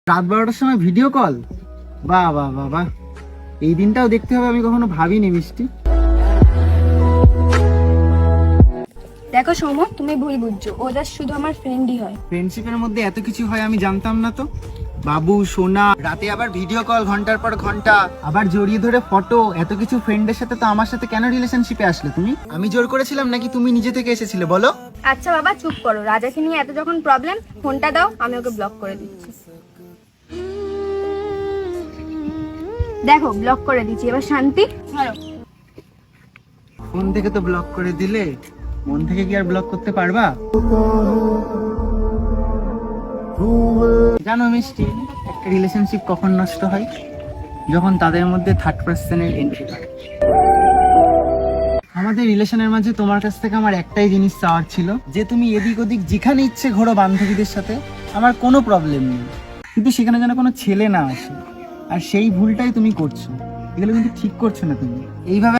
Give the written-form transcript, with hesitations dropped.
রাত 12টার সময় video call? বাহ বাহ বাহ বাহ, এই দিনটাও দেখতে হবে, আমি কখনো ভাবিনি মিষ্টি। দেখো সৌম্য, তুমি ভুল বুঝছো, ও জাস্ট শুধু আমার ফ্রেন্ডই হয়। ফ্রেন্ডশিপের মধ্যে এত কিছু হয় আমি জানতাম না তো। বাবু সোনা, রাতে আবার ভিডিও কল ঘন্টার পর ঘন্টা, আবার জড়িয়ে ধরে ফটো, এত কিছু ফ্রেন্ডের সাথে তো আমার সাথে কেন রিলেশনশিপে আসলে তুমি? আমি জোর করেছিলাম নাকি তুমি নিজে থেকে এসেছিলে বলো? আচ্ছা বাবা চুপ করো, রাজাকে নিয়ে এত যখন প্রবলেম, ফোনটা দাও, আমি ওকে ব্লক করে দিচ্ছি। দেখো ব্লক করে দিচ্ছি, এবার শান্তি। ধরো। ফোন থেকে তো ব্লক করে দিলে, মন থেকে কি আর ব্লক করতে পারবা? জানো মিষ্টি, একটা রিলেশনশিপ কখন নষ্ট হয়? যখন তাদের মধ্যে থার্ড পার্সনের এন্ট্রি হয়। আমাদের রিলেশনের মাঝে তোমার কাছ থেকে আমার একটাই জিনিস চাওয়ার ছিল, যে তুমি এদিক ওদিক যেখানে ইচ্ছে ঘোরো বান্ধবীদের সাথে, আমার কোনো প্রবলেম নেই, কিন্তু সেখানে যেন কোনো ছেলে না আসে। আর সেই ভুলটাই তুমি করছো, এগুলো কিন্তু ঠিক করছো না তুমি। এইভাবে